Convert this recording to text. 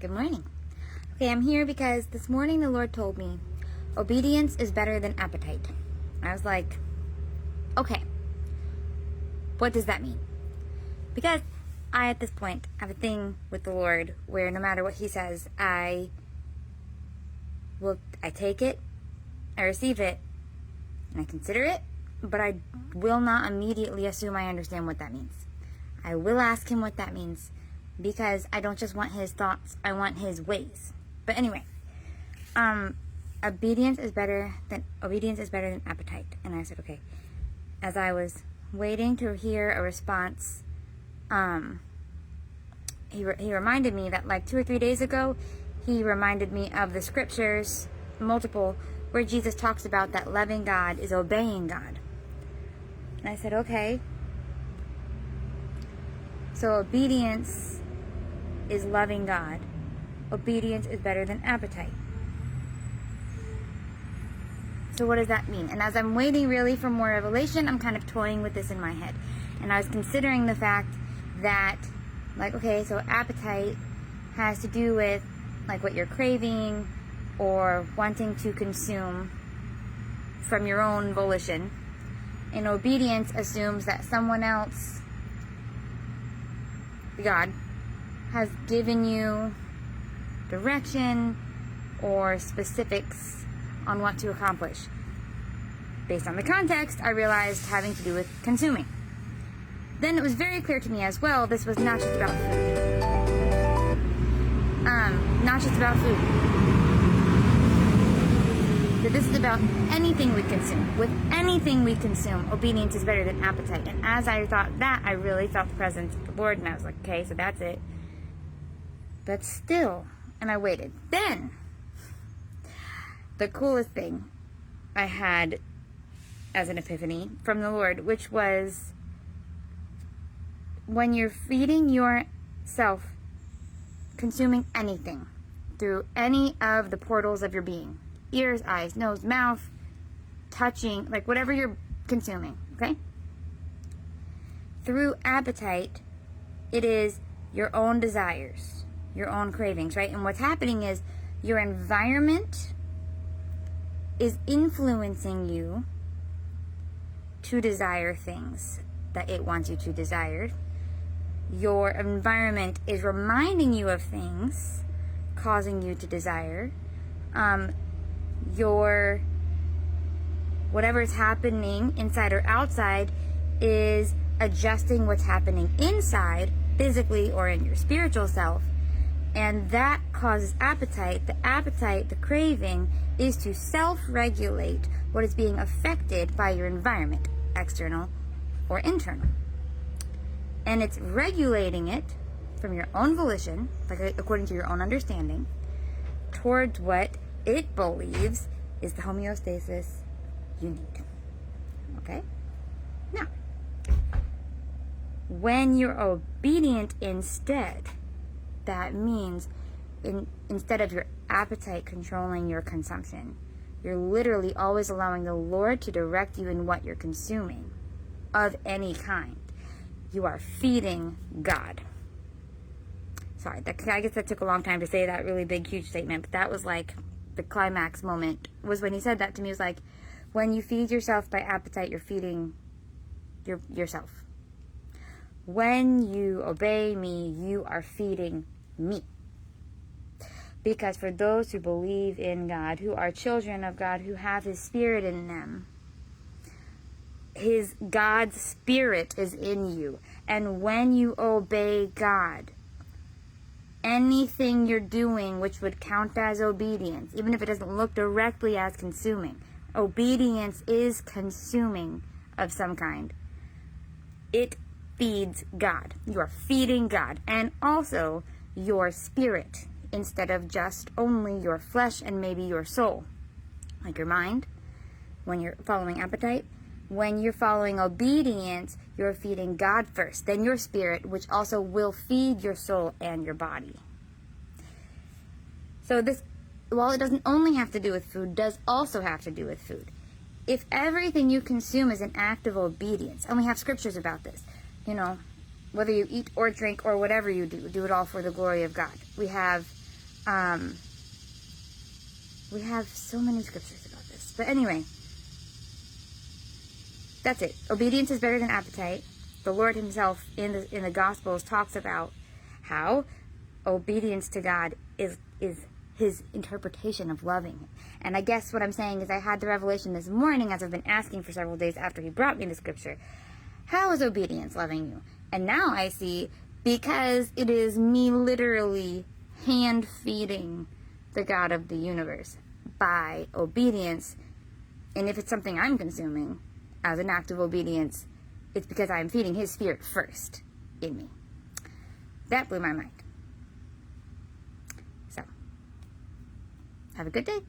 Good morning. Okay, I'm here because this morning the Lord told me obedience is better than appetite. I was like, okay, what does that mean? Because I, at this point, have a thing with the Lord where no matter what He says, I take it, I receive it, and I consider it, but I will not immediately assume I understand what that means. I will ask Him what that means, because I don't just want His thoughts, I want His ways. But anyway, obedience is better than appetite. And I said, okay. As I was waiting to hear a response, he reminded me that like 2 or 3 days ago, he reminded me of the scriptures, multiple, where Jesus talks about that loving God is obeying God. And I said, okay. So obedience is loving God. Obedience is better than appetite. So what does that mean? And as I'm waiting really for more revelation, I'm kind of toying with this in my head. And I was considering the fact that, like, okay, so appetite has to do with like what you're craving or wanting to consume from your own volition. And obedience assumes that someone else, God, has given you direction or specifics on what to accomplish. Based on the context, I realized having to do with consuming. Then it was very clear to me as well, this was not just about food. Not just about food. That this is about anything we consume. With anything we consume, obedience is better than appetite. And as I thought that, I really felt the presence of the Lord, and I was like, okay, so that's it. But still, and I waited. Then, the coolest thing I had as an epiphany from the Lord, which was when you're feeding yourself, consuming anything through any of the portals of your being, ears, eyes, nose, mouth, touching, like whatever you're consuming, okay? Through appetite, it is your own desires, your own cravings, right? And what's happening is your environment is influencing you to desire things that it wants you to desire. Your environment is reminding you of things, causing you to desire. Your whatever is happening inside or outside is adjusting what's happening inside, physically or in your spiritual self. And that causes appetite. The appetite, the craving, is to self-regulate what is being affected by your environment, external or internal. And it's regulating it from your own volition, like according to your own understanding, towards what it believes is the homeostasis you need. Okay? Now, when you're obedient instead, that means instead of your appetite controlling your consumption, you're literally always allowing the Lord to direct you in what you're consuming of any kind. You are feeding God. Sorry, I guess that took a long time to say that really big, huge statement, but that was like the climax moment, was when he said that to me. It was like, when you feed yourself by appetite, you're feeding yourself. When you obey me, you are feeding me. Because for those who believe in God, who are children of God, who have His Spirit in them, God's Spirit is in you. And when you obey God, anything you're doing which would count as obedience, even if it doesn't look directly as consuming, obedience is consuming of some kind. It feeds God. You are feeding God. And also your spirit, instead of just only your flesh and maybe your soul. Like your mind, when you're following appetite. When you're following obedience, you're feeding God first, then your spirit, which also will feed your soul and your body. So this, while it doesn't only have to do with food, does also have to do with food. If everything you consume is an act of obedience, and we have scriptures about this, whether you eat or drink or whatever you do it all for the glory of God. We have We have so many scriptures about this. But anyway, that's it. Obedience is better than appetite. The Lord himself in the Gospels talks about how obedience to God is his interpretation of loving him. And I guess what I'm saying is I had the revelation this morning, as I've been asking for several days after he brought me the scripture. How is obedience loving you? And now I see, because it is me literally hand feeding the God of the universe by obedience. And if it's something I'm consuming as an act of obedience, it's because I'm feeding his spirit first in me. That blew my mind. So, have a good day.